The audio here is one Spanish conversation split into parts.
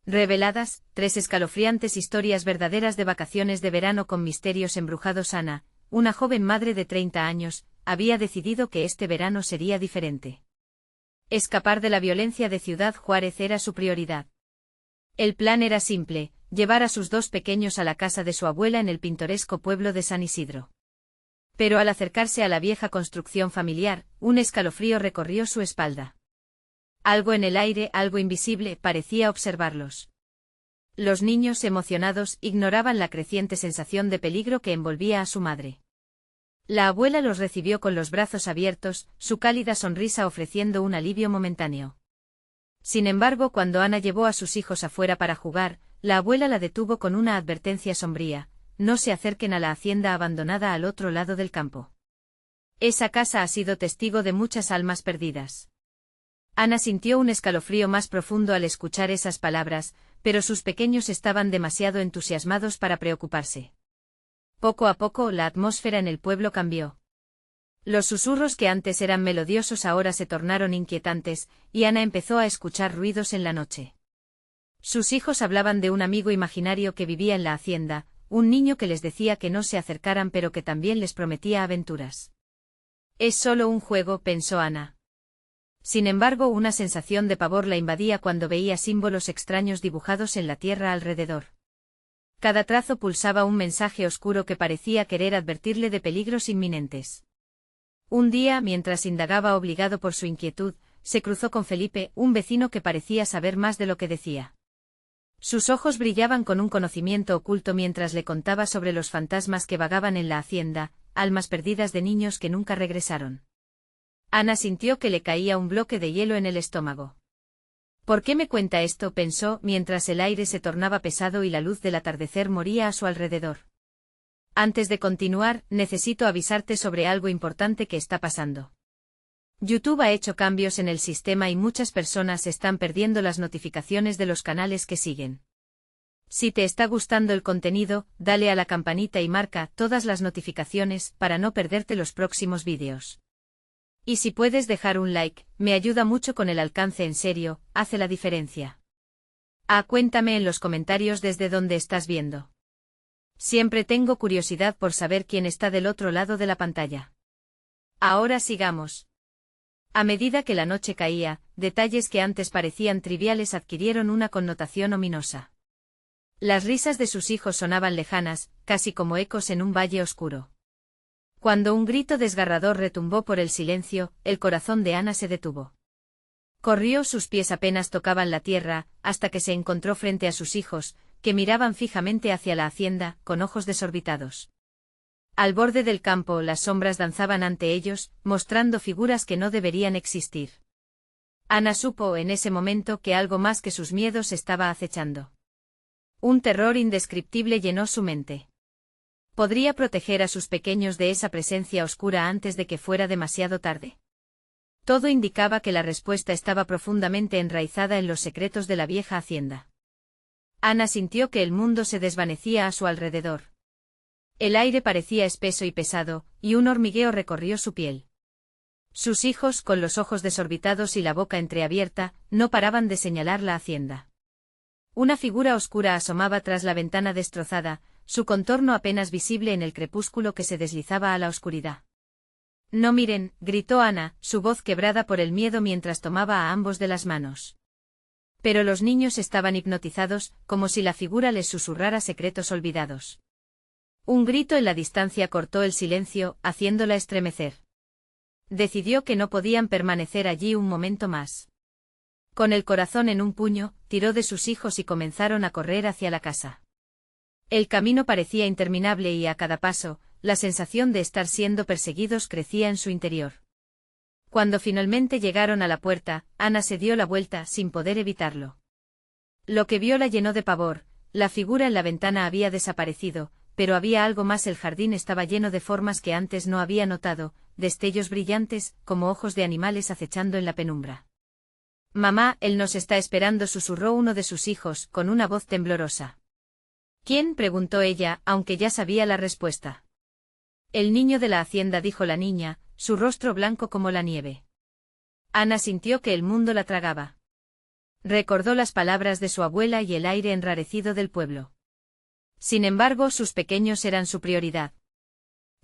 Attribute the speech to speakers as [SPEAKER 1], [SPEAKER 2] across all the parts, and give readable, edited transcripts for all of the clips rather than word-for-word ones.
[SPEAKER 1] Reveladas, 3 escalofriantes historias verdaderas de vacaciones de verano con misterios embrujados. Ana, una joven madre de 30 años, había decidido que este verano sería diferente. Escapar de la violencia de Ciudad Juárez era su prioridad. El plan era simple, llevar a sus 2 pequeños a la casa de su abuela en el pintoresco pueblo de San Isidro. Pero al acercarse a la vieja construcción familiar, un escalofrío recorrió su espalda. Algo en el aire, algo invisible, parecía observarlos. Los niños, emocionados, ignoraban la creciente sensación de peligro que envolvía a su madre. La abuela los recibió con los brazos abiertos, su cálida sonrisa ofreciendo un alivio momentáneo. Sin embargo, cuando Ana llevó a sus hijos afuera para jugar, la abuela la detuvo con una advertencia sombría: no se acerquen a la hacienda abandonada al otro lado del campo. Esa casa ha sido testigo de muchas almas perdidas. Ana sintió un escalofrío más profundo al escuchar esas palabras, pero sus pequeños estaban demasiado entusiasmados para preocuparse. Poco a poco la atmósfera en el pueblo cambió. Los susurros que antes eran melodiosos ahora se tornaron inquietantes, y Ana empezó a escuchar ruidos en la noche. Sus hijos hablaban de un amigo imaginario que vivía en la hacienda, un niño que les decía que no se acercaran pero que también les prometía aventuras. Es solo un juego, pensó Ana. Sin embargo, una sensación de pavor la invadía cuando veía símbolos extraños dibujados en la tierra alrededor. Cada trazo pulsaba un mensaje oscuro que parecía querer advertirle de peligros inminentes. Un día, mientras indagaba obligado por su inquietud, se cruzó con Felipe, un vecino que parecía saber más de lo que decía. Sus ojos brillaban con un conocimiento oculto mientras le contaba sobre los fantasmas que vagaban en la hacienda, almas perdidas de niños que nunca regresaron. Ana sintió que le caía un bloque de hielo en el estómago. ¿Por qué me cuenta esto?, pensó, mientras el aire se tornaba pesado y la luz del atardecer moría a su alrededor. Antes de continuar, necesito avisarte sobre algo importante que está pasando. YouTube ha hecho cambios en el sistema y muchas personas están perdiendo las notificaciones de los canales que siguen. Si te está gustando el contenido, dale a la campanita y marca todas las notificaciones para no perderte los próximos vídeos. Y si puedes dejar un like, me ayuda mucho con el alcance, en serio, hace la diferencia. Cuéntame en los comentarios desde dónde estás viendo. Siempre tengo curiosidad por saber quién está del otro lado de la pantalla. Ahora sigamos. A medida que la noche caía, detalles que antes parecían triviales adquirieron una connotación ominosa. Las risas de sus hijos sonaban lejanas, casi como ecos en un valle oscuro. Cuando un grito desgarrador retumbó por el silencio, el corazón de Ana se detuvo. Corrió, sus pies apenas tocaban la tierra, hasta que se encontró frente a sus hijos, que miraban fijamente hacia la hacienda, con ojos desorbitados. Al borde del campo, las sombras danzaban ante ellos, mostrando figuras que no deberían existir. Ana supo en ese momento que algo más que sus miedos estaba acechando. Un terror indescriptible llenó su mente. ¿Podría proteger a sus pequeños de esa presencia oscura antes de que fuera demasiado tarde? Todo indicaba que la respuesta estaba profundamente enraizada en los secretos de la vieja hacienda. Ana sintió que el mundo se desvanecía a su alrededor. El aire parecía espeso y pesado, y un hormigueo recorrió su piel. Sus hijos, con los ojos desorbitados y la boca entreabierta, no paraban de señalar la hacienda. Una figura oscura asomaba tras la ventana destrozada, su contorno apenas visible en el crepúsculo que se deslizaba a la oscuridad. No miren, gritó Ana, su voz quebrada por el miedo mientras tomaba a ambos de las manos. Pero los niños estaban hipnotizados, como si la figura les susurrara secretos olvidados. Un grito en la distancia cortó el silencio, haciéndola estremecer. Decidió que no podían permanecer allí un momento más. Con el corazón en un puño, tiró de sus hijos y comenzaron a correr hacia la casa. El camino parecía interminable y a cada paso, la sensación de estar siendo perseguidos crecía en su interior. Cuando finalmente llegaron a la puerta, Ana se dio la vuelta sin poder evitarlo. Lo que vio la llenó de pavor, la figura en la ventana había desaparecido, pero había algo más: el jardín estaba lleno de formas que antes no había notado, destellos brillantes, como ojos de animales acechando en la penumbra. «Mamá, él nos está esperando», susurró uno de sus hijos, con una voz temblorosa. «¿Quién?», preguntó ella, aunque ya sabía la respuesta. «El niño de la hacienda», dijo la niña, su rostro blanco como la nieve. Ana sintió que el mundo la tragaba. Recordó las palabras de su abuela y el aire enrarecido del pueblo. Sin embargo, sus pequeños eran su prioridad.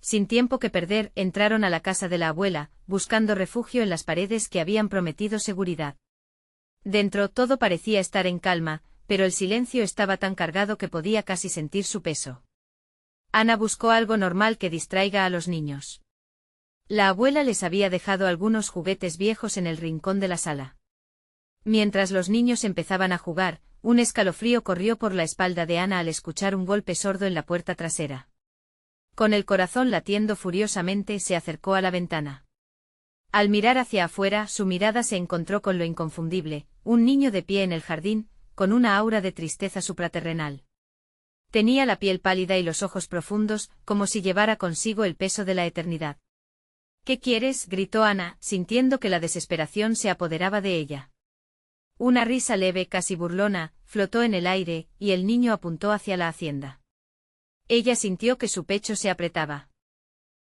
[SPEAKER 1] Sin tiempo que perder, entraron a la casa de la abuela, buscando refugio en las paredes que habían prometido seguridad. Dentro todo parecía estar en calma, pero el silencio estaba tan cargado que podía casi sentir su peso. Ana buscó algo normal que distraiga a los niños. La abuela les había dejado algunos juguetes viejos en el rincón de la sala. Mientras los niños empezaban a jugar, un escalofrío corrió por la espalda de Ana al escuchar un golpe sordo en la puerta trasera. Con el corazón latiendo furiosamente, se acercó a la ventana. Al mirar hacia afuera, su mirada se encontró con lo inconfundible, un niño de pie en el jardín, con una aura de tristeza supraterrenal. Tenía la piel pálida y los ojos profundos, como si llevara consigo el peso de la eternidad. ¿Qué quieres?, gritó Ana, sintiendo que la desesperación se apoderaba de ella. Una risa leve, casi burlona, flotó en el aire, y el niño apuntó hacia la hacienda. Ella sintió que su pecho se apretaba.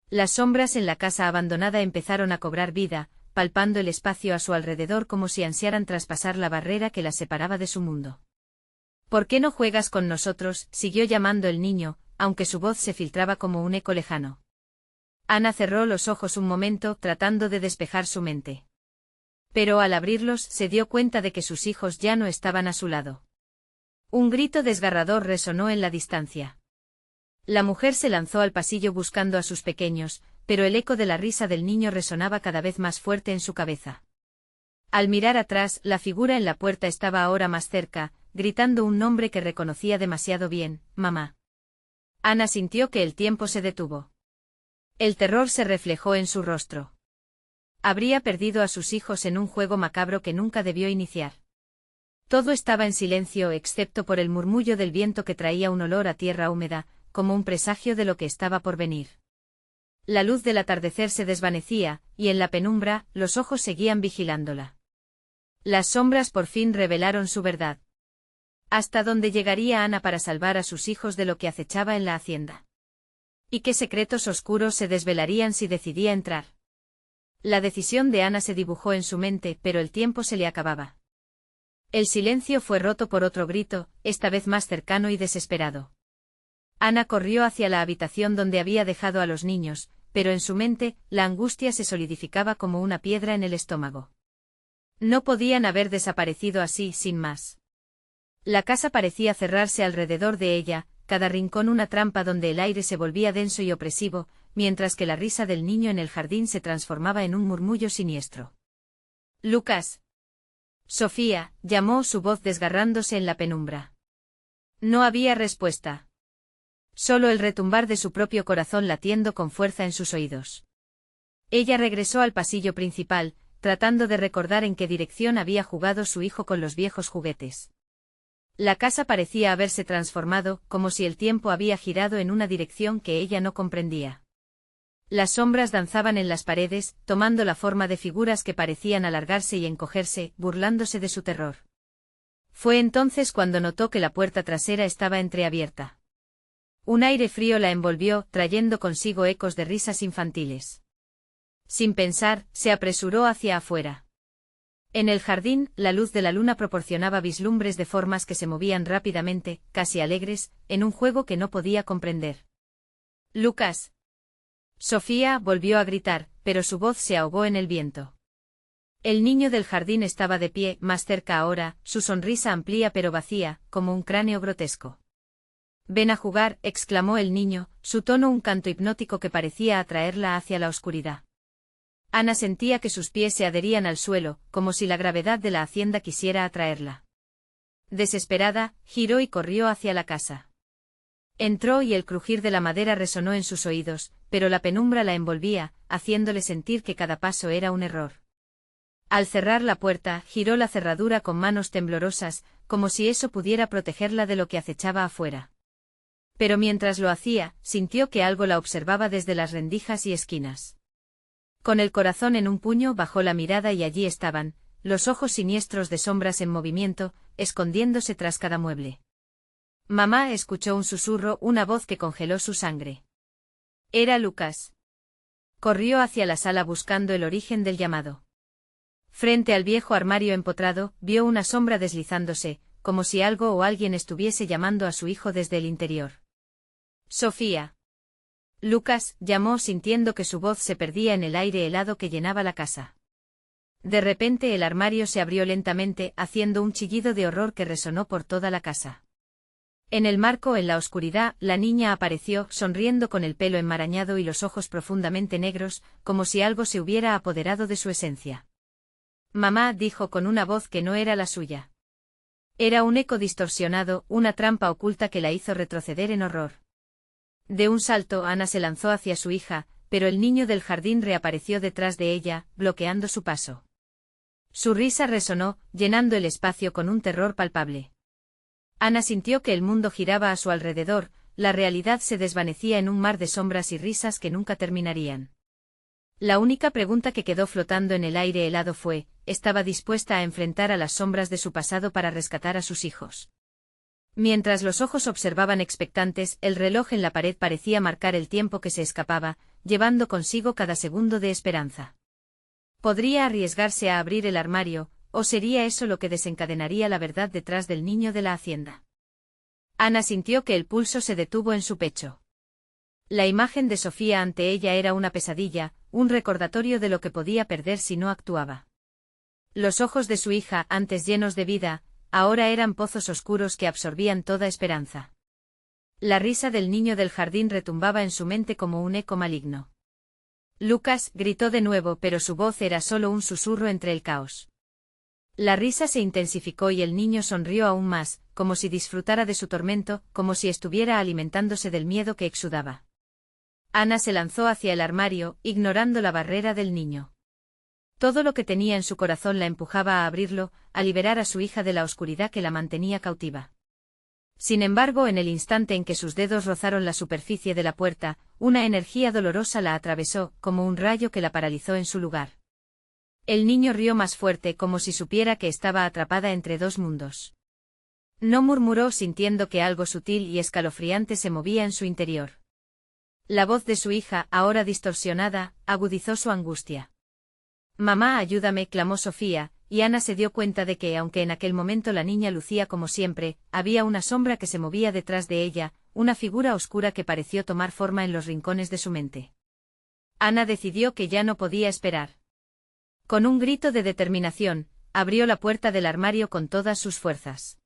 [SPEAKER 1] Las sombras en la casa abandonada empezaron a cobrar vida, palpando el espacio a su alrededor como si ansiaran traspasar la barrera que las separaba de su mundo. ¿Por qué no juegas con nosotros?, siguió llamando el niño, aunque su voz se filtraba como un eco lejano. Ana cerró los ojos un momento, tratando de despejar su mente. Pero al abrirlos, se dio cuenta de que sus hijos ya no estaban a su lado. Un grito desgarrador resonó en la distancia. La mujer se lanzó al pasillo buscando a sus pequeños, pero el eco de la risa del niño resonaba cada vez más fuerte en su cabeza. Al mirar atrás, la figura en la puerta estaba ahora más cerca, gritando un nombre que reconocía demasiado bien: mamá. Ana sintió que el tiempo se detuvo. El terror se reflejó en su rostro. Habría perdido a sus hijos en un juego macabro que nunca debió iniciar. Todo estaba en silencio excepto por el murmullo del viento que traía un olor a tierra húmeda, como un presagio de lo que estaba por venir. La luz del atardecer se desvanecía, y en la penumbra, los ojos seguían vigilándola. Las sombras por fin revelaron su verdad. ¿Hasta dónde llegaría Ana para salvar a sus hijos de lo que acechaba en la hacienda? ¿Y qué secretos oscuros se desvelarían si decidía entrar? La decisión de Ana se dibujó en su mente, pero el tiempo se le acababa. El silencio fue roto por otro grito, esta vez más cercano y desesperado. Ana corrió hacia la habitación donde había dejado a los niños, pero en su mente, la angustia se solidificaba como una piedra en el estómago. No podían haber desaparecido así, sin más. La casa parecía cerrarse alrededor de ella, cada rincón una trampa donde el aire se volvía denso y opresivo, mientras que la risa del niño en el jardín se transformaba en un murmullo siniestro. «Lucas». «Sofía», llamó su voz desgarrándose en la penumbra. No había respuesta. Solo el retumbar de su propio corazón latiendo con fuerza en sus oídos. Ella regresó al pasillo principal, tratando de recordar en qué dirección había jugado su hijo con los viejos juguetes. La casa parecía haberse transformado, como si el tiempo había girado en una dirección que ella no comprendía. Las sombras danzaban en las paredes, tomando la forma de figuras que parecían alargarse y encogerse, burlándose de su terror. Fue entonces cuando notó que la puerta trasera estaba entreabierta. Un aire frío la envolvió, trayendo consigo ecos de risas infantiles. Sin pensar, se apresuró hacia afuera. En el jardín, la luz de la luna proporcionaba vislumbres de formas que se movían rápidamente, casi alegres, en un juego que no podía comprender. «Lucas». Sofía volvió a gritar, pero su voz se ahogó en el viento. El niño del jardín estaba de pie, más cerca ahora, su sonrisa amplia pero vacía, como un cráneo grotesco. «Ven a jugar», exclamó el niño, su tono un canto hipnótico que parecía atraerla hacia la oscuridad. Ana sentía que sus pies se adherían al suelo, como si la gravedad de la hacienda quisiera atraerla. Desesperada, giró y corrió hacia la casa. Entró y el crujir de la madera resonó en sus oídos, pero la penumbra la envolvía, haciéndole sentir que cada paso era un error. Al cerrar la puerta, giró la cerradura con manos temblorosas, como si eso pudiera protegerla de lo que acechaba afuera. Pero mientras lo hacía, sintió que algo la observaba desde las rendijas y esquinas. Con el corazón en un puño bajó la mirada y allí estaban, los ojos siniestros de sombras en movimiento, escondiéndose tras cada mueble. Mamá, escuchó un susurro, una voz que congeló su sangre. Era Lucas. Corrió hacia la sala buscando el origen del llamado. Frente al viejo armario empotrado, vio una sombra deslizándose, como si algo o alguien estuviese llamando a su hijo desde el interior. Sofía. Lucas, llamó sintiendo que su voz se perdía en el aire helado que llenaba la casa. De repente el armario se abrió lentamente, haciendo un chillido de horror que resonó por toda la casa. En el marco, en la oscuridad, la niña apareció, sonriendo con el pelo enmarañado y los ojos profundamente negros, como si algo se hubiera apoderado de su esencia. Mamá, dijo con una voz que no era la suya. Era un eco distorsionado, una trampa oculta que la hizo retroceder en horror. De un salto, Ana se lanzó hacia su hija, pero el niño del jardín reapareció detrás de ella, bloqueando su paso. Su risa resonó, llenando el espacio con un terror palpable. Ana sintió que el mundo giraba a su alrededor, la realidad se desvanecía en un mar de sombras y risas que nunca terminarían. La única pregunta que quedó flotando en el aire helado fue, ¿estaba dispuesta a enfrentar a las sombras de su pasado para rescatar a sus hijos? Mientras los ojos observaban expectantes, el reloj en la pared parecía marcar el tiempo que se escapaba, llevando consigo cada segundo de esperanza. ¿Podría arriesgarse a abrir el armario, o sería eso lo que desencadenaría la verdad detrás del niño de la hacienda? Ana sintió que el pulso se detuvo en su pecho. La imagen de Sofía ante ella era una pesadilla, un recordatorio de lo que podía perder si no actuaba. Los ojos de su hija, antes llenos de vida, ahora eran pozos oscuros que absorbían toda esperanza. La risa del niño del jardín retumbaba en su mente como un eco maligno. Lucas, gritó de nuevo, pero su voz era solo un susurro entre el caos. La risa se intensificó y el niño sonrió aún más, como si disfrutara de su tormento, como si estuviera alimentándose del miedo que exudaba. Ana se lanzó hacia el armario, ignorando la barrera del niño. Todo lo que tenía en su corazón la empujaba a abrirlo, a liberar a su hija de la oscuridad que la mantenía cautiva. Sin embargo, en el instante en que sus dedos rozaron la superficie de la puerta, una energía dolorosa la atravesó, como un rayo que la paralizó en su lugar. El niño rió más fuerte, como si supiera que estaba atrapada entre dos mundos. No murmuró, sintiendo que algo sutil y escalofriante se movía en su interior. La voz de su hija, ahora distorsionada, agudizó su angustia. «Mamá, ayúdame», clamó Sofía, y Ana se dio cuenta de que, aunque en aquel momento la niña lucía como siempre, había una sombra que se movía detrás de ella, una figura oscura que pareció tomar forma en los rincones de su mente. Ana decidió que ya no podía esperar. Con un grito de determinación, abrió la puerta del armario con todas sus fuerzas.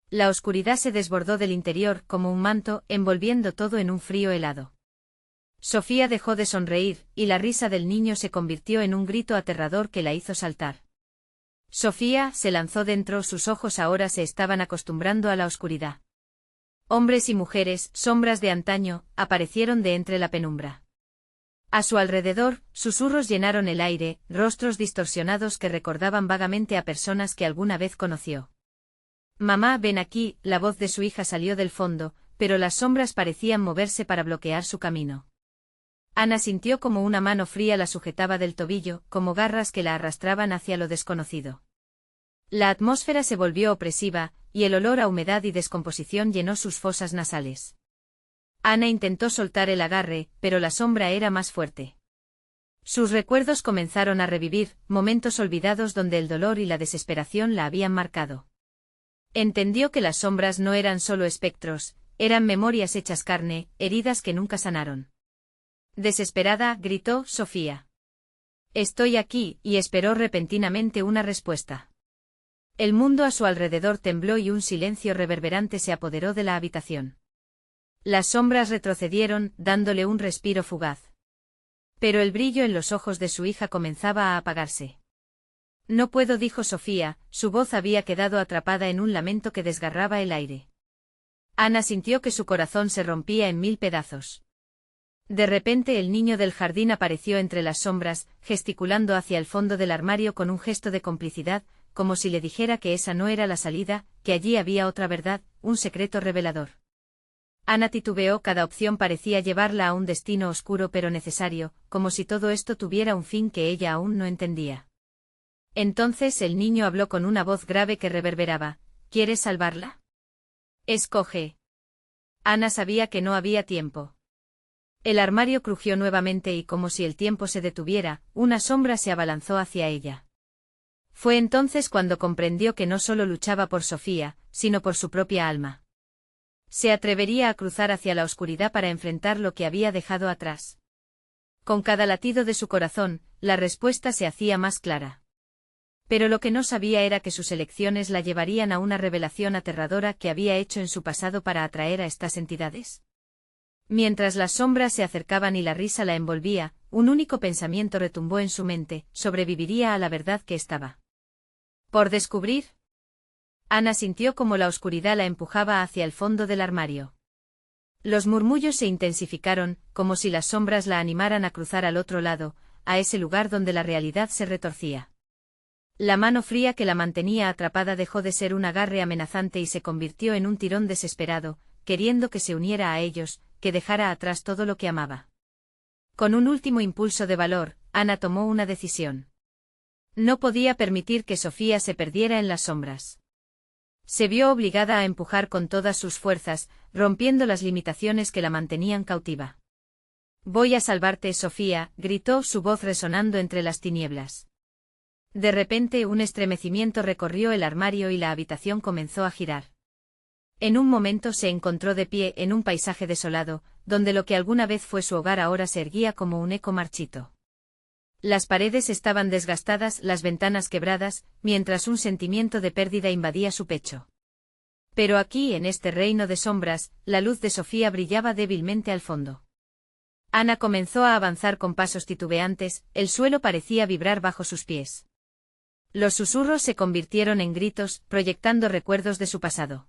[SPEAKER 1] La oscuridad se desbordó del interior como un manto, envolviendo todo en un frío helado. Sofía dejó de sonreír, y la risa del niño se convirtió en un grito aterrador que la hizo saltar. Sofía se lanzó dentro, sus ojos ahora se estaban acostumbrando a la oscuridad. Hombres y mujeres, sombras de antaño, aparecieron de entre la penumbra. A su alrededor, susurros llenaron el aire, rostros distorsionados que recordaban vagamente a personas que alguna vez conoció. «Mamá, ven aquí», la voz de su hija salió del fondo, pero las sombras parecían moverse para bloquear su camino. Ana sintió como una mano fría la sujetaba del tobillo, como garras que la arrastraban hacia lo desconocido. La atmósfera se volvió opresiva, y el olor a humedad y descomposición llenó sus fosas nasales. Ana intentó soltar el agarre, pero la sombra era más fuerte. Sus recuerdos comenzaron a revivir, momentos olvidados donde el dolor y la desesperación la habían marcado. Entendió que las sombras no eran solo espectros, eran memorias hechas carne, heridas que nunca sanaron. Desesperada, gritó Sofía. «Estoy aquí», y esperó repentinamente una respuesta. El mundo a su alrededor tembló y un silencio reverberante se apoderó de la habitación. Las sombras retrocedieron, dándole un respiro fugaz. Pero el brillo en los ojos de su hija comenzaba a apagarse. «No puedo», dijo Sofía, su voz había quedado atrapada en un lamento que desgarraba el aire. Ana sintió que su corazón se rompía en mil pedazos. De repente el niño del jardín apareció entre las sombras, gesticulando hacia el fondo del armario con un gesto de complicidad, como si le dijera que esa no era la salida, que allí había otra verdad, un secreto revelador. Ana titubeó, cada opción parecía llevarla a un destino oscuro pero necesario, como si todo esto tuviera un fin que ella aún no entendía. Entonces el niño habló con una voz grave que reverberaba: «¿Quieres salvarla? Escoge». Ana sabía que no había tiempo. El armario crujió nuevamente y como si el tiempo se detuviera, una sombra se abalanzó hacia ella. Fue entonces cuando comprendió que no solo luchaba por Sofía, sino por su propia alma. Se atrevería a cruzar hacia la oscuridad para enfrentar lo que había dejado atrás. Con cada latido de su corazón, la respuesta se hacía más clara. Pero lo que no sabía era que sus elecciones la llevarían a una revelación aterradora que había hecho en su pasado para atraer a estas entidades. Mientras las sombras se acercaban y la risa la envolvía, un único pensamiento retumbó en su mente: sobreviviría a la verdad que estaba por descubrir. Ana sintió como la oscuridad la empujaba hacia el fondo del armario. Los murmullos se intensificaron, como si las sombras la animaran a cruzar al otro lado, a ese lugar donde la realidad se retorcía. La mano fría que la mantenía atrapada dejó de ser un agarre amenazante y se convirtió en un tirón desesperado, queriendo que se uniera a ellos, que dejara atrás todo lo que amaba. Con un último impulso de valor, Ana tomó una decisión. No podía permitir que Sofía se perdiera en las sombras. Se vio obligada a empujar con todas sus fuerzas, rompiendo las limitaciones que la mantenían cautiva. «Voy a salvarte, Sofía», gritó, su voz resonando entre las tinieblas. De repente un estremecimiento recorrió el armario y la habitación comenzó a girar. En un momento se encontró de pie en un paisaje desolado, donde lo que alguna vez fue su hogar ahora se erguía como un eco marchito. Las paredes estaban desgastadas, las ventanas quebradas, mientras un sentimiento de pérdida invadía su pecho. Pero aquí, en este reino de sombras, la luz de Sofía brillaba débilmente al fondo. Ana comenzó a avanzar con pasos titubeantes, el suelo parecía vibrar bajo sus pies. Los susurros se convirtieron en gritos, proyectando recuerdos de su pasado.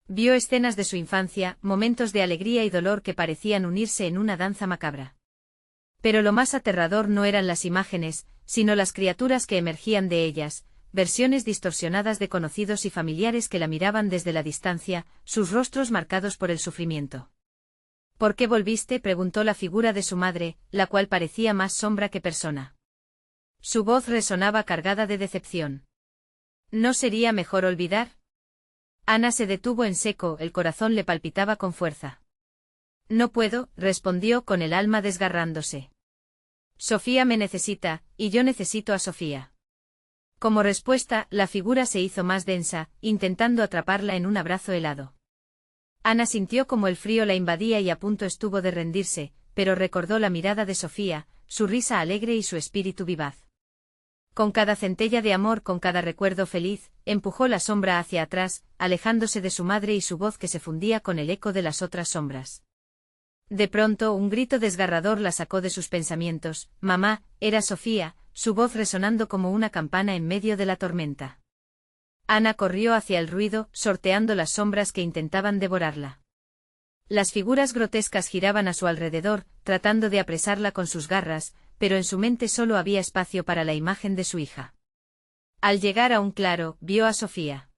[SPEAKER 1] Vio escenas de su infancia, momentos de alegría y dolor que parecían unirse en una danza macabra. Pero lo más aterrador no eran las imágenes, sino las criaturas que emergían de ellas, versiones distorsionadas de conocidos y familiares que la miraban desde la distancia, sus rostros marcados por el sufrimiento. «¿Por qué volviste?», preguntó la figura de su madre, la cual parecía más sombra que persona. Su voz resonaba cargada de decepción. «¿No sería mejor olvidar?». Ana se detuvo en seco, el corazón le palpitaba con fuerza. «No puedo», respondió con el alma desgarrándose. «Sofía me necesita, y yo necesito a Sofía». Como respuesta, la figura se hizo más densa, intentando atraparla en un abrazo helado. Ana sintió como el frío la invadía y a punto estuvo de rendirse, pero recordó la mirada de Sofía, su risa alegre y su espíritu vivaz. Con cada centella de amor, con cada recuerdo feliz, empujó la sombra hacia atrás, alejándose de su madre y su voz que se fundía con el eco de las otras sombras. De pronto un grito desgarrador la sacó de sus pensamientos: «Mamá», era Sofía, su voz resonando como una campana en medio de la tormenta. Ana corrió hacia el ruido, sorteando las sombras que intentaban devorarla. Las figuras grotescas giraban a su alrededor, tratando de apresarla con sus garras, pero en su mente solo había espacio para la imagen de su hija. Al llegar a un claro, vio a Sofía.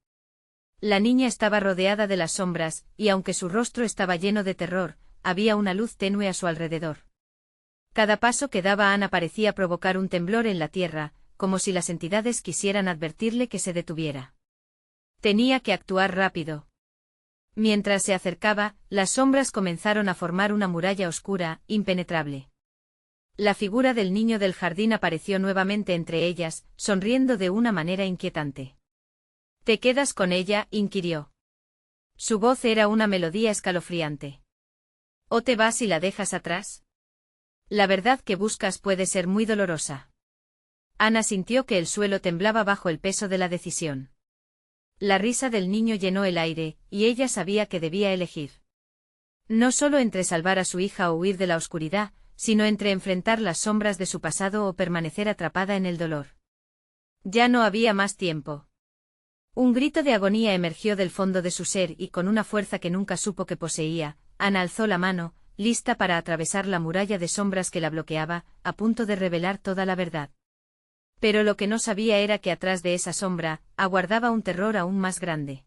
[SPEAKER 1] La niña estaba rodeada de las sombras, y aunque su rostro estaba lleno de terror, había una luz tenue a su alrededor. Cada paso que daba Ana parecía provocar un temblor en la tierra, como si las entidades quisieran advertirle que se detuviera. Tenía que actuar rápido. Mientras se acercaba, las sombras comenzaron a formar una muralla oscura, impenetrable. La figura del niño del jardín apareció nuevamente entre ellas, sonriendo de una manera inquietante. «¿Te quedas con ella?», inquirió. Su voz era una melodía escalofriante. «¿O te vas y la dejas atrás? La verdad que buscas puede ser muy dolorosa». Ana sintió que el suelo temblaba bajo el peso de la decisión. La risa del niño llenó el aire, y ella sabía que debía elegir. No solo entre salvar a su hija o huir de la oscuridad, sino entre enfrentar las sombras de su pasado o permanecer atrapada en el dolor. Ya no había más tiempo. Un grito de agonía emergió del fondo de su ser y con una fuerza que nunca supo que poseía, Ana alzó la mano, lista para atravesar la muralla de sombras que la bloqueaba, a punto de revelar toda la verdad. Pero lo que no sabía era que atrás de esa sombra, aguardaba un terror aún más grande.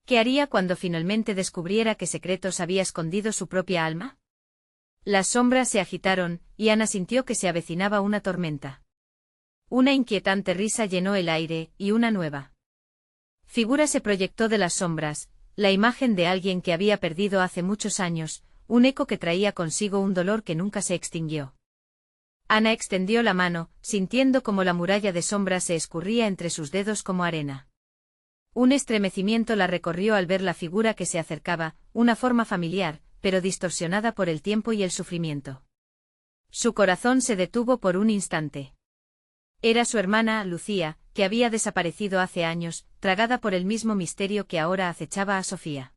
[SPEAKER 1] ¿Qué haría cuando finalmente descubriera qué secretos había escondido su propia alma? Las sombras se agitaron, y Ana sintió que se avecinaba una tormenta. Una inquietante risa llenó el aire, y una nueva figura se proyectó de las sombras, la imagen de alguien que había perdido hace muchos años, un eco que traía consigo un dolor que nunca se extinguió. Ana extendió la mano, sintiendo como la muralla de sombras se escurría entre sus dedos como arena. Un estremecimiento la recorrió al ver la figura que se acercaba, una forma familiar, pero distorsionada por el tiempo y el sufrimiento. Su corazón se detuvo por un instante. Era su hermana, Lucía, que había desaparecido hace años, tragada por el mismo misterio que ahora acechaba a Sofía.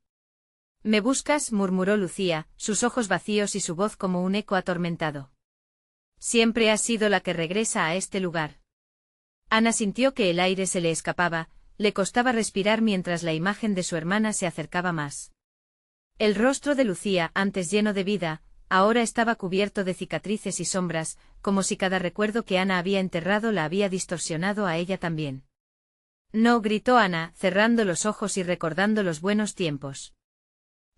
[SPEAKER 1] «¿Me buscas?», murmuró Lucía, sus ojos vacíos y su voz como un eco atormentado. «Siempre has sido la que regresa a este lugar». Ana sintió que el aire se le escapaba, le costaba respirar mientras la imagen de su hermana se acercaba más. El rostro de Lucía, antes lleno de vida, ahora estaba cubierto de cicatrices y sombras, como si cada recuerdo que Ana había enterrado la había distorsionado a ella también. «No», gritó Ana, cerrando los ojos y recordando los buenos tiempos.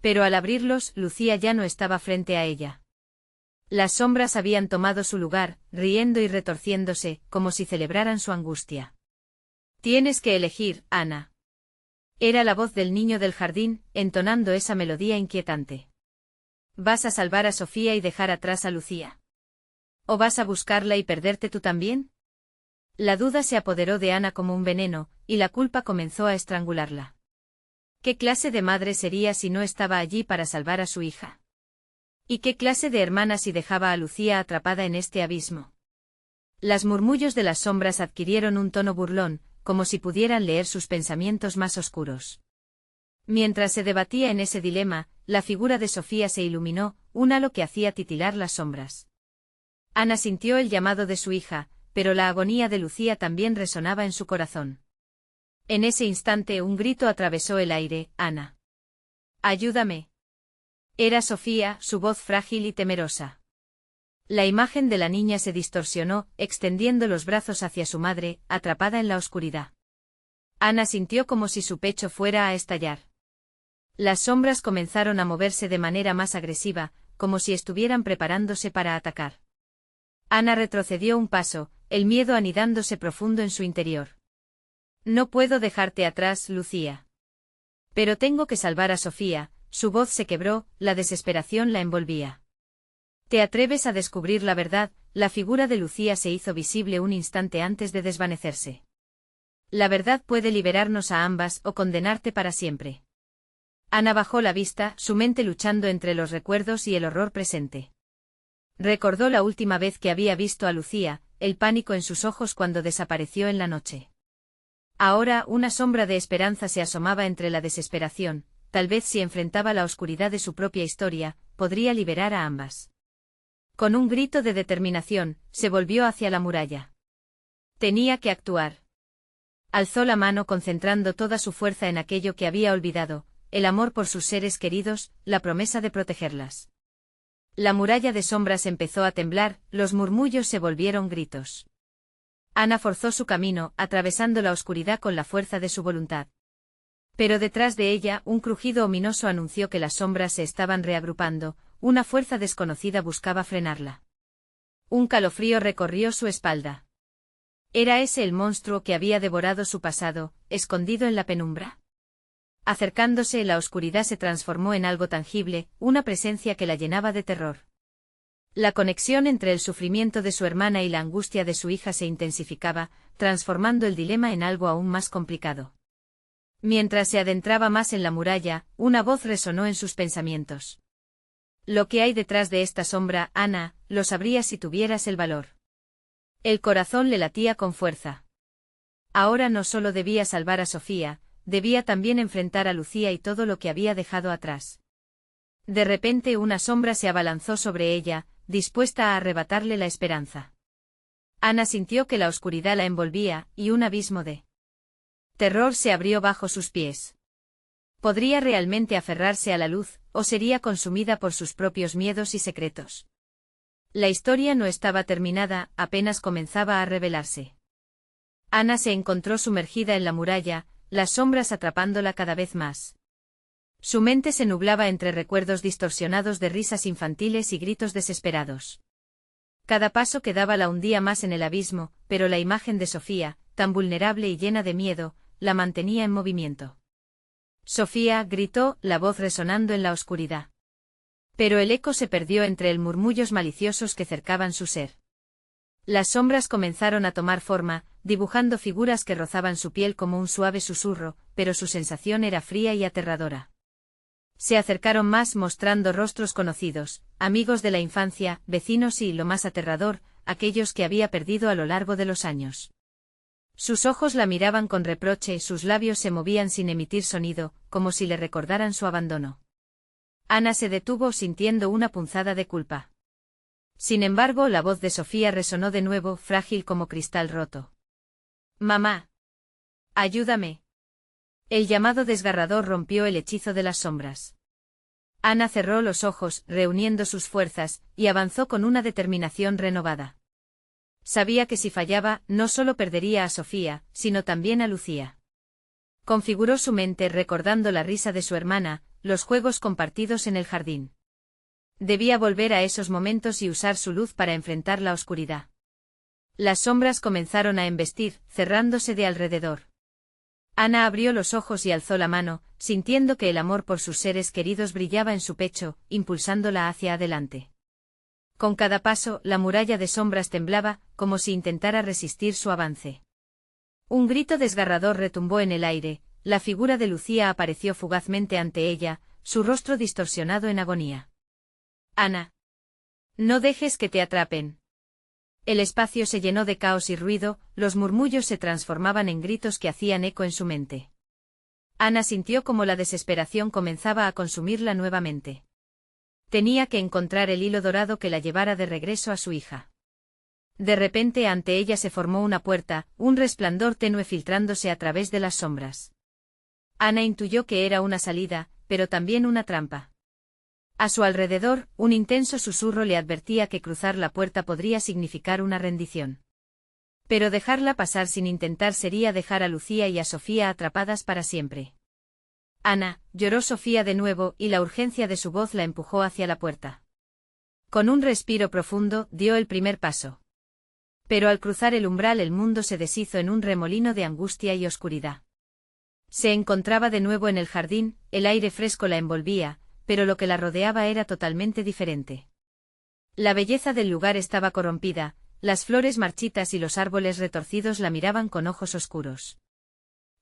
[SPEAKER 1] Pero al abrirlos, Lucía ya no estaba frente a ella. Las sombras habían tomado su lugar, riendo y retorciéndose, como si celebraran su angustia. «Tienes que elegir, Ana». Era la voz del niño del jardín, entonando esa melodía inquietante. «¿Vas a salvar a Sofía y dejar atrás a Lucía? ¿O vas a buscarla y perderte tú también?». La duda se apoderó de Ana como un veneno, y la culpa comenzó a estrangularla. ¿Qué clase de madre sería si no estaba allí para salvar a su hija? ¿Y qué clase de hermana si dejaba a Lucía atrapada en este abismo? Los murmullos de las sombras adquirieron un tono burlón, como si pudieran leer sus pensamientos más oscuros. Mientras se debatía en ese dilema, la figura de Sofía se iluminó, un halo que hacía titilar las sombras. Ana sintió el llamado de su hija, pero la agonía de Lucía también resonaba en su corazón. En ese instante un grito atravesó el aire: «Ana. Ayúdame». Era Sofía, su voz frágil y temerosa. La imagen de la niña se distorsionó, extendiendo los brazos hacia su madre, atrapada en la oscuridad. Ana sintió como si su pecho fuera a estallar. Las sombras comenzaron a moverse de manera más agresiva, como si estuvieran preparándose para atacar. Ana retrocedió un paso, el miedo anidándose profundo en su interior. «No puedo dejarte atrás, Lucía. Pero tengo que salvar a Sofía». Su voz se quebró, la desesperación la envolvía. «¿Te atreves a descubrir la verdad?». La figura de Lucía se hizo visible un instante antes de desvanecerse. «La verdad puede liberarnos a ambas o condenarte para siempre». Ana bajó la vista, su mente luchando entre los recuerdos y el horror presente. Recordó la última vez que había visto a Lucía, el pánico en sus ojos cuando desapareció en la noche. Ahora una sombra de esperanza se asomaba entre la desesperación. Tal vez si enfrentaba la oscuridad de su propia historia, podría liberar a ambas. Con un grito de determinación, se volvió hacia la muralla. Tenía que actuar. Alzó la mano concentrando toda su fuerza en aquello que había olvidado, el amor por sus seres queridos, la promesa de protegerlas. La muralla de sombras empezó a temblar, los murmullos se volvieron gritos. Ana forzó su camino, atravesando la oscuridad con la fuerza de su voluntad. Pero detrás de ella, un crujido ominoso anunció que las sombras se estaban reagrupando, una fuerza desconocida buscaba frenarla. Un calofrío recorrió su espalda. ¿Era ese el monstruo que había devorado su pasado, escondido en la penumbra? Acercándose, la oscuridad se transformó en algo tangible, una presencia que la llenaba de terror. La conexión entre el sufrimiento de su hermana y la angustia de su hija se intensificaba, transformando el dilema en algo aún más complicado. Mientras se adentraba más en la muralla, una voz resonó en sus pensamientos. «Lo que hay detrás de esta sombra, Ana, lo sabrías si tuvieras el valor». El corazón le latía con fuerza. Ahora no solo debía salvar a Sofía, debía también enfrentar a Lucía y todo lo que había dejado atrás. De repente una sombra se abalanzó sobre ella, dispuesta a arrebatarle la esperanza. Ana sintió que la oscuridad la envolvía, y un abismo de terror se abrió bajo sus pies. ¿Podría realmente aferrarse a la luz, o sería consumida por sus propios miedos y secretos? La historia no estaba terminada, apenas comenzaba a revelarse. Ana se encontró sumergida en la muralla, las sombras atrapándola cada vez más. Su mente se nublaba entre recuerdos distorsionados de risas infantiles y gritos desesperados. Cada paso que daba la hundía más en el abismo, pero la imagen de Sofía, tan vulnerable y llena de miedo, la mantenía en movimiento. «Sofía», gritó, la voz resonando en la oscuridad. Pero el eco se perdió entre el murmullos maliciosos que cercaban su ser. Las sombras comenzaron a tomar forma, dibujando figuras que rozaban su piel como un suave susurro, pero su sensación era fría y aterradora. Se acercaron más mostrando rostros conocidos, amigos de la infancia, vecinos y, lo más aterrador, aquellos que había perdido a lo largo de los años. Sus ojos la miraban con reproche, sus labios se movían sin emitir sonido, como si le recordaran su abandono. Ana se detuvo sintiendo una punzada de culpa. Sin embargo, la voz de Sofía resonó de nuevo, frágil como cristal roto. «Mamá. Ayúdame». El llamado desgarrador rompió el hechizo de las sombras. Ana cerró los ojos, reuniendo sus fuerzas, y avanzó con una determinación renovada. Sabía que si fallaba, no solo perdería a Sofía, sino también a Lucía. Configuró su mente recordando la risa de su hermana, los juegos compartidos en el jardín. Debía volver a esos momentos y usar su luz para enfrentar la oscuridad. Las sombras comenzaron a embestir, cerrándose de alrededor. Ana abrió los ojos y alzó la mano, sintiendo que el amor por sus seres queridos brillaba en su pecho, impulsándola hacia adelante. Con cada paso, la muralla de sombras temblaba, como si intentara resistir su avance. Un grito desgarrador retumbó en el aire, la figura de Lucía apareció fugazmente ante ella, su rostro distorsionado en agonía. «Ana. No dejes que te atrapen». El espacio se llenó de caos y ruido, los murmullos se transformaban en gritos que hacían eco en su mente. Ana sintió como la desesperación comenzaba a consumirla nuevamente. Tenía que encontrar el hilo dorado que la llevara de regreso a su hija. De repente ante ella se formó una puerta, un resplandor tenue filtrándose a través de las sombras. Ana intuyó que era una salida, pero también una trampa. A su alrededor, un intenso susurro le advertía que cruzar la puerta podría significar una rendición. Pero dejarla pasar sin intentar sería dejar a Lucía y a Sofía atrapadas para siempre. «Ana», lloró Sofía de nuevo, y la urgencia de su voz la empujó hacia la puerta. Con un respiro profundo, dio el primer paso. Pero al cruzar el umbral el mundo se deshizo en un remolino de angustia y oscuridad. Se encontraba de nuevo en el jardín, el aire fresco la envolvía, pero lo que la rodeaba era totalmente diferente. La belleza del lugar estaba corrompida, las flores marchitas y los árboles retorcidos la miraban con ojos oscuros.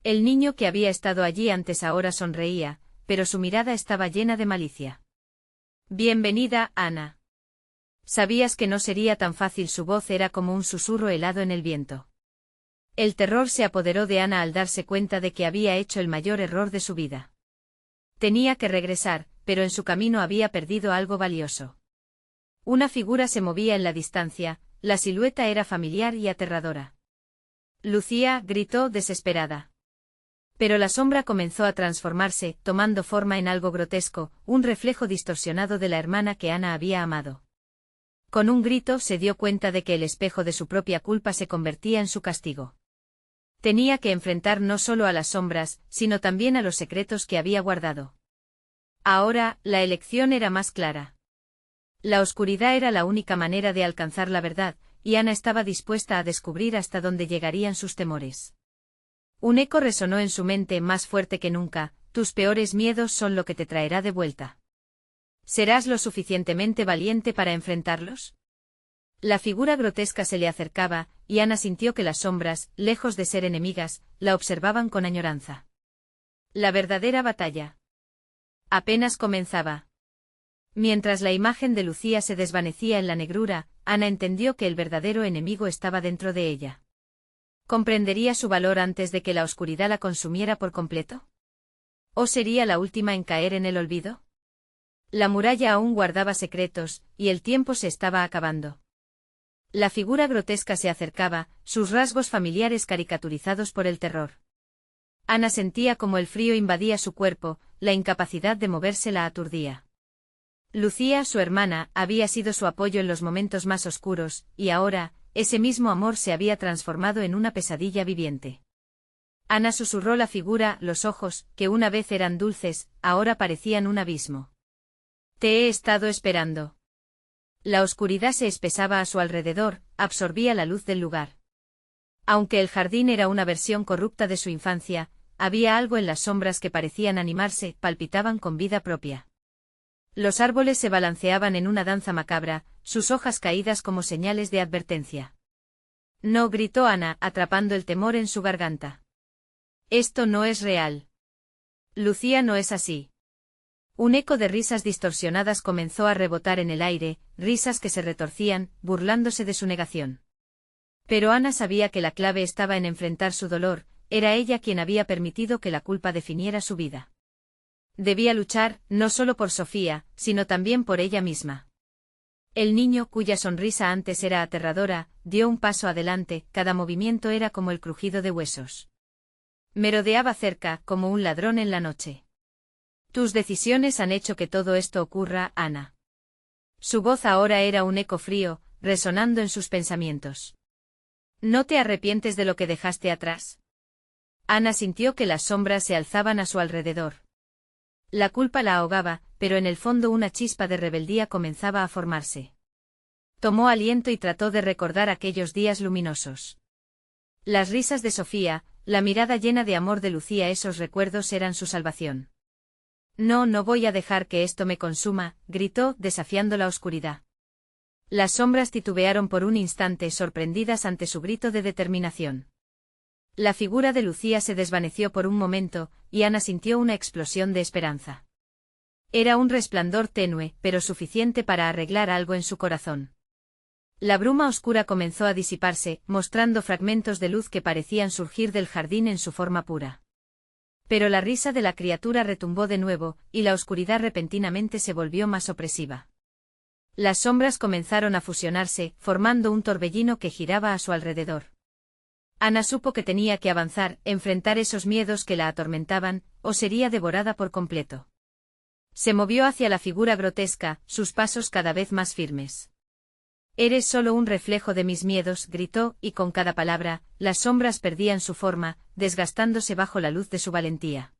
[SPEAKER 1] El niño que había estado allí antes ahora sonreía, pero su mirada estaba llena de malicia. «Bienvenida, Ana». Sabías que no sería tan fácil, su voz era como un susurro helado en el viento. El terror se apoderó de Ana al darse cuenta de que había hecho el mayor error de su vida. Tenía que regresar, pero en su camino había perdido algo valioso. Una figura se movía en la distancia, la silueta era familiar y aterradora. «Lucía», gritó desesperada. Pero la sombra comenzó a transformarse, tomando forma en algo grotesco, un reflejo distorsionado de la hermana que Ana había amado. Con un grito se dio cuenta de que el espejo de su propia culpa se convertía en su castigo. Tenía que enfrentar no solo a las sombras, sino también a los secretos que había guardado. Ahora, la elección era más clara. La oscuridad era la única manera de alcanzar la verdad, y Ana estaba dispuesta a descubrir hasta dónde llegarían sus temores. Un eco resonó en su mente más fuerte que nunca: tus peores miedos son lo que te traerá de vuelta. ¿Serás lo suficientemente valiente para enfrentarlos? La figura grotesca se le acercaba, y Ana sintió que las sombras, lejos de ser enemigas, la observaban con añoranza. La verdadera batalla apenas comenzaba. Mientras la imagen de Lucía se desvanecía en la negrura, Ana entendió que el verdadero enemigo estaba dentro de ella. ¿Comprendería su valor antes de que la oscuridad la consumiera por completo? ¿O sería la última en caer en el olvido? La muralla aún guardaba secretos, y el tiempo se estaba acabando. La figura grotesca se acercaba, sus rasgos familiares caricaturizados por el terror. Ana sentía como el frío invadía su cuerpo, la incapacidad de moverse la aturdía. Lucía, su hermana, había sido su apoyo en los momentos más oscuros, y ahora, ese mismo amor se había transformado en una pesadilla viviente. Ana susurró la figura, los ojos, que una vez eran dulces, ahora parecían un abismo. «Te he estado esperando». La oscuridad se espesaba a su alrededor, absorbía la luz del lugar. Aunque el jardín era una versión corrupta de su infancia, había algo en las sombras que parecían animarse, palpitaban con vida propia. Los árboles se balanceaban en una danza macabra, sus hojas caídas como señales de advertencia. No, gritó Ana, atrapando el temor en su garganta. Esto no es real. Lucía no es así. Un eco de risas distorsionadas comenzó a rebotar en el aire, risas que se retorcían, burlándose de su negación. Pero Ana sabía que la clave estaba en enfrentar su dolor, era ella quien había permitido que la culpa definiera su vida. Debía luchar, no solo por Sofía, sino también por ella misma. El niño, cuya sonrisa antes era aterradora, dio un paso adelante, cada movimiento era como el crujido de huesos. Merodeaba cerca, como un ladrón en la noche. Tus decisiones han hecho que todo esto ocurra, Ana. Su voz ahora era un eco frío, resonando en sus pensamientos. ¿No te arrepientes de lo que dejaste atrás? Ana sintió que las sombras se alzaban a su alrededor. La culpa la ahogaba, pero en el fondo una chispa de rebeldía comenzaba a formarse. Tomó aliento y trató de recordar aquellos días luminosos. Las risas de Sofía, la mirada llena de amor de Lucía, esos recuerdos eran su salvación. No, no voy a dejar que esto me consuma, gritó, desafiando la oscuridad. Las sombras titubearon por un instante, sorprendidas ante su grito de determinación. La figura de Lucía se desvaneció por un momento, y Ana sintió una explosión de esperanza. Era un resplandor tenue, pero suficiente para arreglar algo en su corazón. La bruma oscura comenzó a disiparse, mostrando fragmentos de luz que parecían surgir del jardín en su forma pura. Pero la risa de la criatura retumbó de nuevo, y la oscuridad repentinamente se volvió más opresiva. Las sombras comenzaron a fusionarse, formando un torbellino que giraba a su alrededor. Ana supo que tenía que avanzar, enfrentar esos miedos que la atormentaban, o sería devorada por completo. Se movió hacia la figura grotesca, sus pasos cada vez más firmes. Eres solo un reflejo de mis miedos, gritó, y con cada palabra, las sombras perdían su forma, desgastándose bajo la luz de su valentía.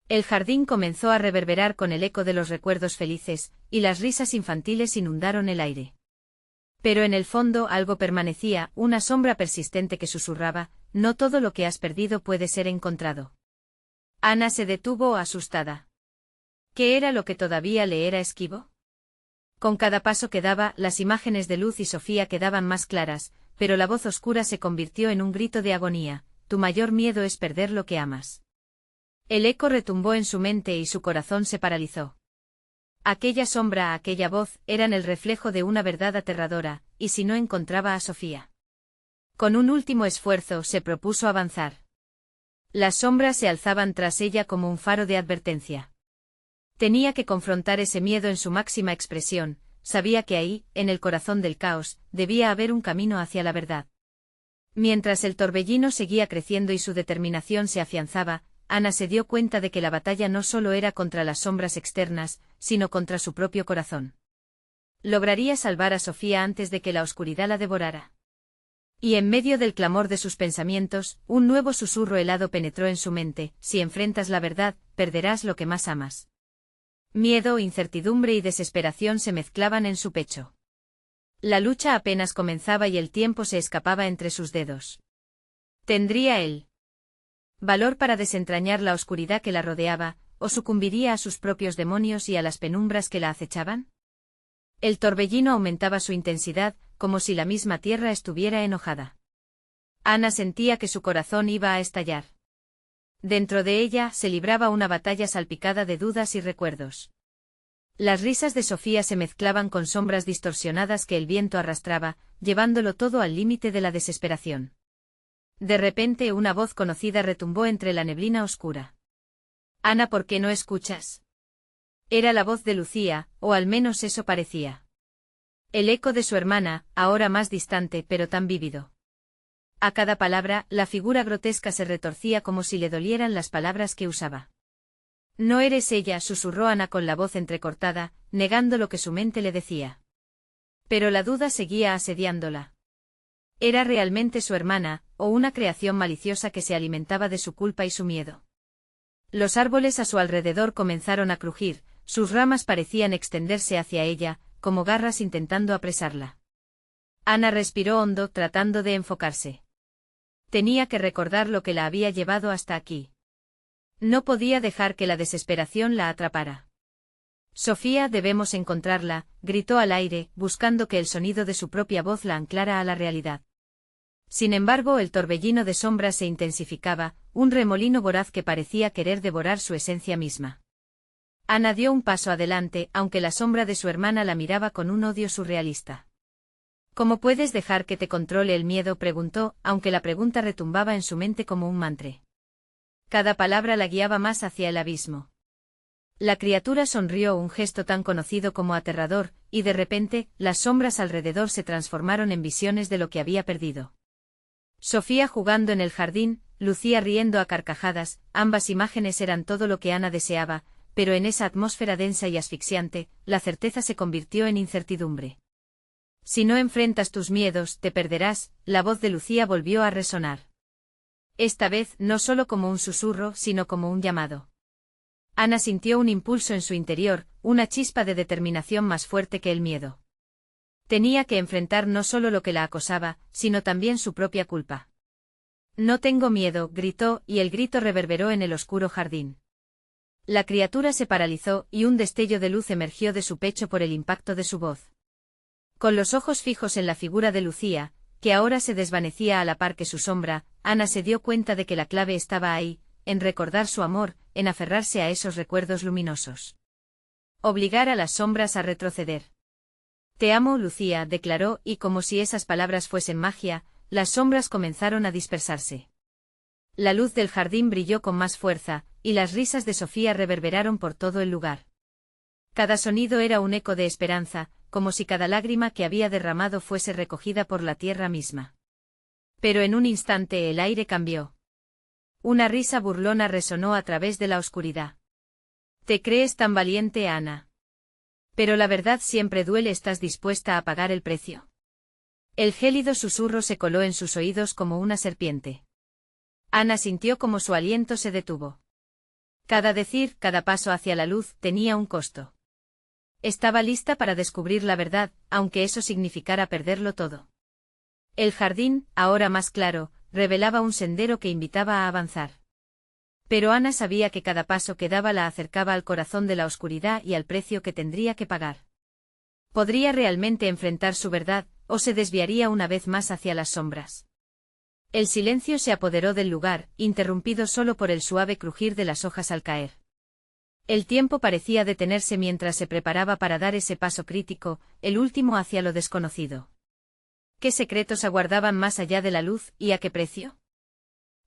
[SPEAKER 1] El jardín comenzó a reverberar con el eco de los recuerdos felices, y las risas infantiles inundaron el aire. Pero en el fondo algo permanecía, una sombra persistente que susurraba, no todo lo que has perdido puede ser encontrado. Ana se detuvo asustada. ¿Qué era lo que todavía le era esquivo? Con cada paso que daba, las imágenes de Luz y Sofía quedaban más claras, pero la voz oscura se convirtió en un grito de agonía, tu mayor miedo es perder lo que amas. El eco retumbó en su mente y su corazón se paralizó. Aquella sombra, aquella voz, eran el reflejo de una verdad aterradora, y si no encontraba a Sofía. Con un último esfuerzo se propuso avanzar. Las sombras se alzaban tras ella como un faro de advertencia. Tenía que confrontar ese miedo en su máxima expresión, sabía que ahí, en el corazón del caos, debía haber un camino hacia la verdad. Mientras el torbellino seguía creciendo y su determinación se afianzaba, Ana se dio cuenta de que la batalla no solo era contra las sombras externas, sino contra su propio corazón. Lograría salvar a Sofía antes de que la oscuridad la devorara. Y en medio del clamor de sus pensamientos, un nuevo susurro helado penetró en su mente, si enfrentas la verdad, perderás lo que más amas. Miedo, incertidumbre y desesperación se mezclaban en su pecho. La lucha apenas comenzaba y el tiempo se escapaba entre sus dedos. ¿Tendría él valor para desentrañar la oscuridad que la rodeaba, o sucumbiría a sus propios demonios y a las penumbras que la acechaban? El torbellino aumentaba su intensidad, como si la misma tierra estuviera enojada. Ana sentía que su corazón iba a estallar. Dentro de ella se libraba una batalla salpicada de dudas y recuerdos. Las risas de Sofía se mezclaban con sombras distorsionadas que el viento arrastraba, llevándolo todo al límite de la desesperación. De repente una voz conocida retumbó entre la neblina oscura. Ana, ¿por qué no escuchas? Era la voz de Lucía, o al menos eso parecía. El eco de su hermana, ahora más distante pero tan vívido. A cada palabra, la figura grotesca se retorcía como si le dolieran las palabras que usaba. No eres ella, susurró Ana con la voz entrecortada, negando lo que su mente le decía. Pero la duda seguía asediándola. ¿Era realmente su hermana, o una creación maliciosa que se alimentaba de su culpa y su miedo? Los árboles a su alrededor comenzaron a crujir, sus ramas parecían extenderse hacia ella, como garras intentando apresarla. Ana respiró hondo, tratando de enfocarse. Tenía que recordar lo que la había llevado hasta aquí. No podía dejar que la desesperación la atrapara. Sofía, debemos encontrarla, gritó al aire, buscando que el sonido de su propia voz la anclara a la realidad. Sin embargo, el torbellino de sombras se intensificaba, un remolino voraz que parecía querer devorar su esencia misma. Ana dio un paso adelante, aunque la sombra de su hermana la miraba con un odio surrealista. ¿Cómo puedes dejar que te controle el miedo?, preguntó, aunque la pregunta retumbaba en su mente como un mantra. Cada palabra la guiaba más hacia el abismo. La criatura sonrió, un gesto tan conocido como aterrador, y de repente, las sombras alrededor se transformaron en visiones de lo que había perdido. Sofía jugando en el jardín, Lucía riendo a carcajadas, ambas imágenes eran todo lo que Ana deseaba, pero en esa atmósfera densa y asfixiante, la certeza se convirtió en incertidumbre. Si no enfrentas tus miedos, te perderás, la voz de Lucía volvió a resonar. Esta vez no solo como un susurro, sino como un llamado. Ana sintió un impulso en su interior, una chispa de determinación más fuerte que el miedo. Tenía que enfrentar no solo lo que la acosaba, sino también su propia culpa. No tengo miedo, gritó, y el grito reverberó en el oscuro jardín. La criatura se paralizó, y un destello de luz emergió de su pecho por el impacto de su voz. Con los ojos fijos en la figura de Lucía, que ahora se desvanecía a la par que su sombra, Ana se dio cuenta de que la clave estaba ahí, en recordar su amor, en aferrarse a esos recuerdos luminosos. Obligar a las sombras a retroceder. Te amo, Lucía, declaró, y como si esas palabras fuesen magia, las sombras comenzaron a dispersarse. La luz del jardín brilló con más fuerza, y las risas de Sofía reverberaron por todo el lugar. Cada sonido era un eco de esperanza, como si cada lágrima que había derramado fuese recogida por la tierra misma. Pero en un instante el aire cambió. Una risa burlona resonó a través de la oscuridad. ¿Te crees tan valiente, Ana? Pero la verdad siempre duele, ¿estás dispuesta a pagar el precio? El gélido susurro se coló en sus oídos como una serpiente. Ana sintió como su aliento se detuvo. Cada decir, cada paso hacia la luz, tenía un costo. Estaba lista para descubrir la verdad, aunque eso significara perderlo todo. El jardín, ahora más claro, revelaba un sendero que invitaba a avanzar. Pero Ana sabía que cada paso que daba la acercaba al corazón de la oscuridad y al precio que tendría que pagar. ¿Podría realmente enfrentar su verdad, o se desviaría una vez más hacia las sombras? El silencio se apoderó del lugar, interrumpido solo por el suave crujir de las hojas al caer. El tiempo parecía detenerse mientras se preparaba para dar ese paso crítico, el último hacia lo desconocido. ¿Qué secretos aguardaban más allá de la luz, y a qué precio?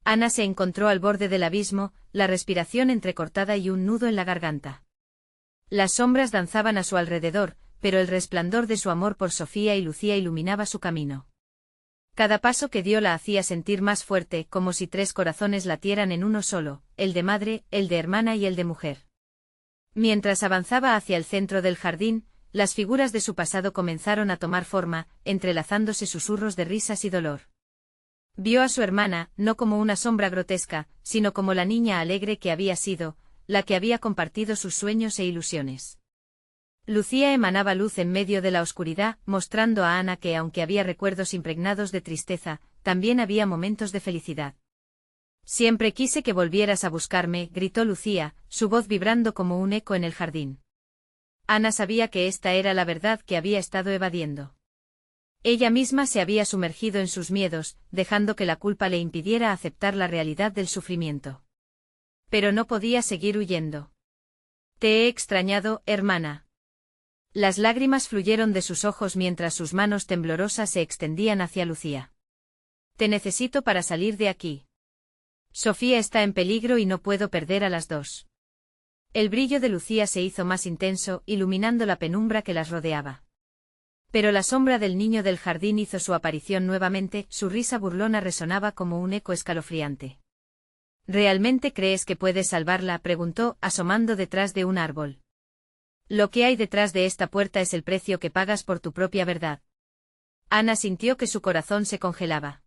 [SPEAKER 1] Ana se encontró al borde del abismo, la respiración entrecortada y un nudo en la garganta. Las sombras danzaban a su alrededor, pero el resplandor de su amor por Sofía y Lucía iluminaba su camino. Cada paso que dio la hacía sentir más fuerte, como si tres corazones latieran en uno solo, el de madre, el de hermana y el de mujer. Mientras avanzaba hacia el centro del jardín, las figuras de su pasado comenzaron a tomar forma, entrelazándose susurros de risas y dolor. Vio a su hermana, no como una sombra grotesca, sino como la niña alegre que había sido, la que había compartido sus sueños e ilusiones. Lucía emanaba luz en medio de la oscuridad, mostrando a Ana que aunque había recuerdos impregnados de tristeza, también había momentos de felicidad. Siempre quise que volvieras a buscarme, gritó Lucía, su voz vibrando como un eco en el jardín. Ana sabía que esta era la verdad que había estado evadiendo. Ella misma se había sumergido en sus miedos, dejando que la culpa le impidiera aceptar la realidad del sufrimiento. Pero no podía seguir huyendo. Te he extrañado, hermana. Las lágrimas fluyeron de sus ojos mientras sus manos temblorosas se extendían hacia Lucía. Te necesito para salir de aquí. Sofía está en peligro y no puedo perder a las dos. El brillo de Lucía se hizo más intenso, iluminando la penumbra que las rodeaba. Pero la sombra del niño del jardín hizo su aparición nuevamente, su risa burlona resonaba como un eco escalofriante. ¿Realmente crees que puedes salvarla?, preguntó, asomando detrás de un árbol. Lo que hay detrás de esta puerta es el precio que pagas por tu propia verdad. Ana sintió que su corazón se congelaba.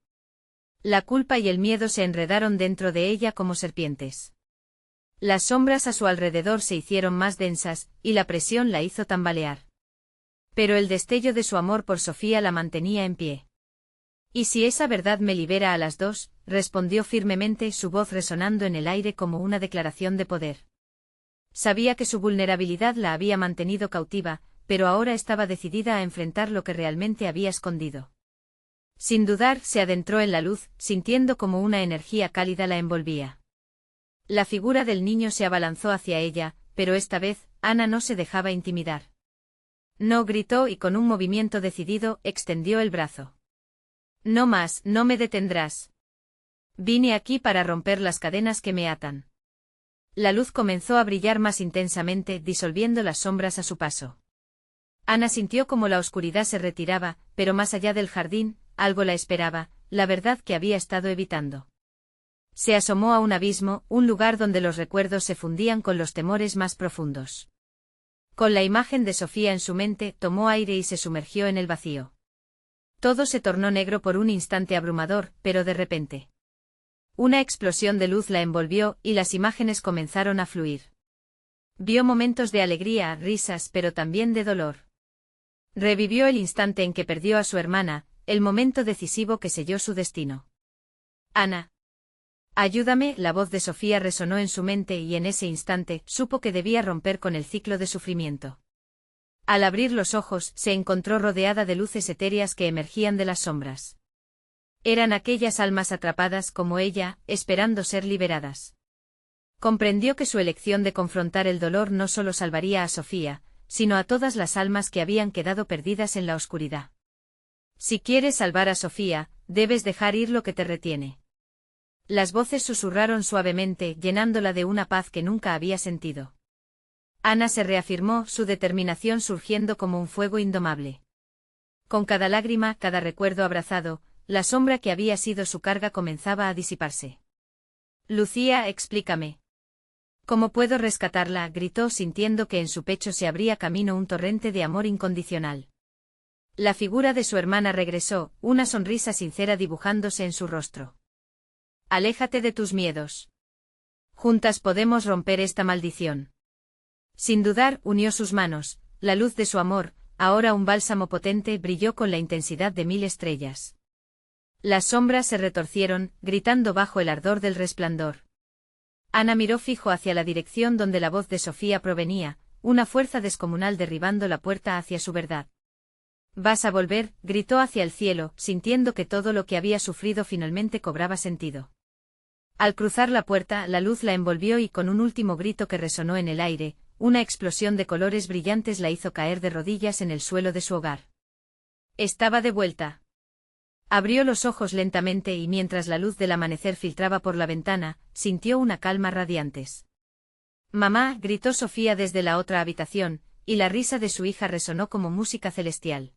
[SPEAKER 1] La culpa y el miedo se enredaron dentro de ella como serpientes. Las sombras a su alrededor se hicieron más densas, y la presión la hizo tambalear. Pero el destello de su amor por Sofía la mantenía en pie. ¿Y si esa verdad me libera a las dos?, respondió firmemente, su voz resonando en el aire como una declaración de poder. Sabía que su vulnerabilidad la había mantenido cautiva, pero ahora estaba decidida a enfrentar lo que realmente había escondido. Sin dudar, se adentró en la luz, sintiendo como una energía cálida la envolvía. La figura del niño se abalanzó hacia ella, pero esta vez, Ana no se dejaba intimidar. No, gritó y con un movimiento decidido, extendió el brazo. No más, no me detendrás. Vine aquí para romper las cadenas que me atan. La luz comenzó a brillar más intensamente, disolviendo las sombras a su paso. Ana sintió como la oscuridad se retiraba, pero más allá del jardín, algo la esperaba, la verdad que había estado evitando. Se asomó a un abismo, un lugar donde los recuerdos se fundían con los temores más profundos. Con la imagen de Sofía en su mente, tomó aire y se sumergió en el vacío. Todo se tornó negro por un instante abrumador, pero de repente. Una explosión de luz la envolvió y las imágenes comenzaron a fluir. Vio momentos de alegría, risas, pero también de dolor. Revivió el instante en que perdió a su hermana, el momento decisivo que selló su destino. Ana. Ayúdame, la voz de Sofía resonó en su mente y en ese instante supo que debía romper con el ciclo de sufrimiento. Al abrir los ojos, se encontró rodeada de luces etéreas que emergían de las sombras. Eran aquellas almas atrapadas como ella, esperando ser liberadas. Comprendió que su elección de confrontar el dolor no solo salvaría a Sofía, sino a todas las almas que habían quedado perdidas en la oscuridad. Si quieres salvar a Sofía, debes dejar ir lo que te retiene. Las voces susurraron suavemente, llenándola de una paz que nunca había sentido. Ana se reafirmó, su determinación surgiendo como un fuego indomable. Con cada lágrima, cada recuerdo abrazado, la sombra que había sido su carga comenzaba a disiparse. Lucía, explícame. ¿Cómo puedo rescatarla?, gritó sintiendo que en su pecho se abría camino un torrente de amor incondicional. La figura de su hermana regresó, una sonrisa sincera dibujándose en su rostro. Aléjate de tus miedos. Juntas podemos romper esta maldición. Sin dudar, unió sus manos, la luz de su amor, ahora un bálsamo potente, brilló con la intensidad de 1000 estrellas. Las sombras se retorcieron, gritando bajo el ardor del resplandor. Ana miró fijo hacia la dirección donde la voz de Sofía provenía, una fuerza descomunal derribando la puerta hacia su verdad. «Vas a volver», gritó hacia el cielo, sintiendo que todo lo que había sufrido finalmente cobraba sentido. Al cruzar la puerta, la luz la envolvió y con un último grito que resonó en el aire, una explosión de colores brillantes la hizo caer de rodillas en el suelo de su hogar. Estaba de vuelta. Abrió los ojos lentamente y mientras la luz del amanecer filtraba por la ventana, sintió una calma radiantes. «Mamá», gritó Sofía desde la otra habitación, y la risa de su hija resonó como música celestial.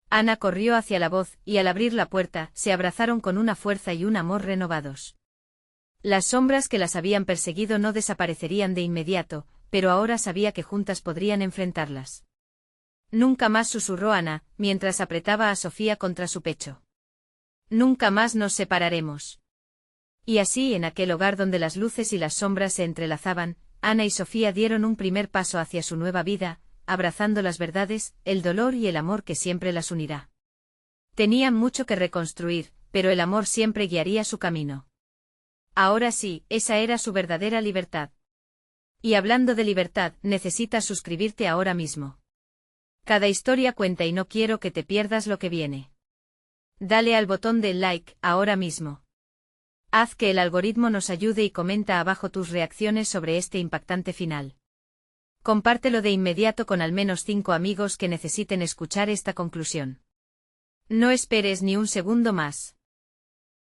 [SPEAKER 1] Ana corrió hacia la voz, y al abrir la puerta, se abrazaron con una fuerza y un amor renovados. Las sombras que las habían perseguido no desaparecerían de inmediato, pero ahora sabía que juntas podrían enfrentarlas. Nunca más, susurró Ana, mientras apretaba a Sofía contra su pecho. Nunca más nos separaremos. Y así, en aquel hogar donde las luces y las sombras se entrelazaban, Ana y Sofía dieron un primer paso hacia su nueva vida, abrazando las verdades, el dolor y el amor que siempre las unirá. Tenían mucho que reconstruir, pero el amor siempre guiaría su camino. Ahora sí, esa era su verdadera libertad. Y hablando de libertad, necesitas suscribirte ahora mismo. Cada historia cuenta y no quiero que te pierdas lo que viene. Dale al botón de like, ahora mismo. Haz que el algoritmo nos ayude y comenta abajo tus reacciones sobre este impactante final. Compártelo de inmediato con al menos 5 amigos que necesiten escuchar esta conclusión. No esperes ni un segundo más.